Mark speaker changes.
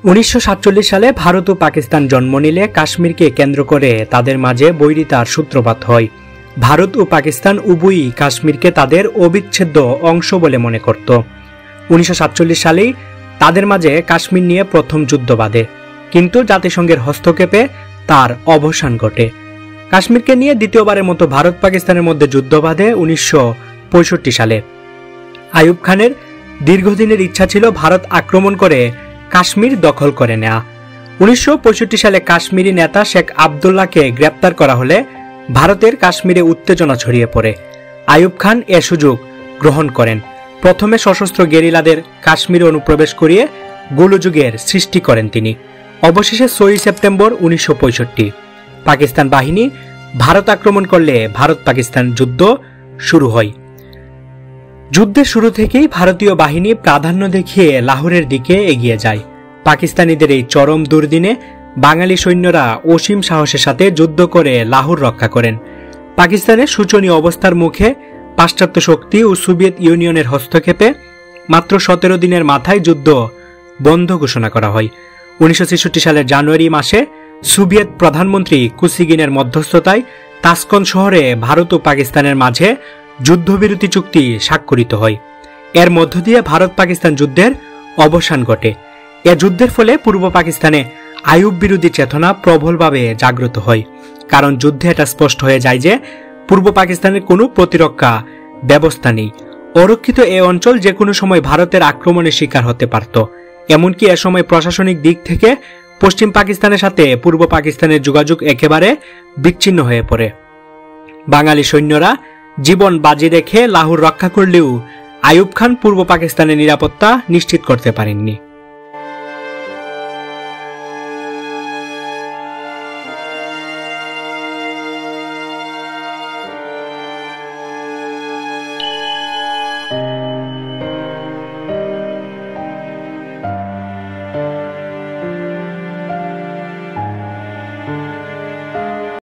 Speaker 1: 1947 সালে ভারত ও পাকিস্তান জন্ম নিলে কাশ্মীরকে কেন্দ্র করে তাদের মাঝে বৈরিতার সূত্রপাত হয়। ভারত ও পাকিস্তান উভয়ই কাশ্মীরকে তাদের অবিচ্ছেদ্য অংশ বলে মনে করত। 1947 সালেই তাদের মাঝে কাশ্মীর নিয়ে প্রথম যুদ্ধ বাধে, কিন্তু জাতিসংঘের হস্তক্ষেপে তার অবসান ঘটে। কাশ্মীরকে নিয়ে দ্বিতীয়বারের মতো ভারত পাকিস্তানের মধ্যে যুদ্ধ বাধে 1965 সালে। আইয়ুব খানের দীর্ঘদিনের ইচ্ছা ছিল ভারত আক্রমণ করে কাশ্মীর দখল করে নেয়া। 1965 সালে কাশ্মীরি নেতা শেখ আবদুল্লাহকে গ্রেপ্তার করা হলে ভারতের কাশ্মীরে উত্তেজনা ছড়িয়ে পড়ে। আইয়ুব খান এ সুযোগ গ্রহণ করেন। প্রথমে সশস্ত্র গেরিলাদের কাশ্মীরে অনুপ্রবেশ করিয়ে গোলযোগের সৃষ্টি করেন তিনি। অবশেষে 6 সেপ্টেম্বর 1965 পাকিস্তান বাহিনী ভারত আক্রমণ করলে ভারত পাকিস্তান যুদ্ধ শুরু হয়। যুদ্ধের শুরু থেকেই ভারতীয় বাহিনী প্রাধান্য দেখিয়ে লাহোরের দিকে এগিয়ে যায়। পাকিস্তানিদের এই চরম দুর্দিনে বাঙালি সৈন্যরা অসীম সাহসের সাথে যুদ্ধ করে লাহোর রক্ষা করেন। পাকিস্তানের শোচনীয় অবস্থার মুখে পাশ্চাত্য শক্তি ও সোভিয়েত ইউনিয়নের হস্তক্ষেপে মাত্র 17 দিনের মাথায় যুদ্ধ বন্ধ ঘোষণা করা হয়। 1966 সালের জানুয়ারি মাসে সোভিয়েত প্রধানমন্ত্রী কুসিগিনের মধ্যস্থতায় তাসকন্দ শহরে ভারত ও পাকিস্তানের মাঝে যুদ্ধবিরতি চুক্তি স্বাক্ষরিত হয়। এর মধ্য দিয়ে ভারত পাকিস্তান যুদ্ধের অবসান ঘটে। এ যুদ্ধের ফলে পূর্ব পাকিস্তানে আইয়ুব বিরোধী চেতনা প্রবলভাবে জাগ্রত হয়, কারণ যুদ্ধে এটা স্পষ্ট হয়ে যায় যে পূর্ব পাকিস্তানের কোনো প্রতিরক্ষা ব্যবস্থা নেই। অরক্ষিত এ অঞ্চল যে কোনো সময় ভারতের আক্রমণের শিকার হতে পারত। এমনকি এ সময় প্রশাসনিক দিক থেকে পশ্চিম পাকিস্তানের সাথে পূর্ব পাকিস্তানের যোগাযোগ একেবারে বিচ্ছিন্ন হয়ে পড়ে। বাঙালি সৈন্যরা জীবন বাজি রেখে লাহোর রক্ষা করলেও আইয়ুব খান পূর্ব পাকিস্তানের নিরাপত্তা নিশ্চিত করতে পারেননি।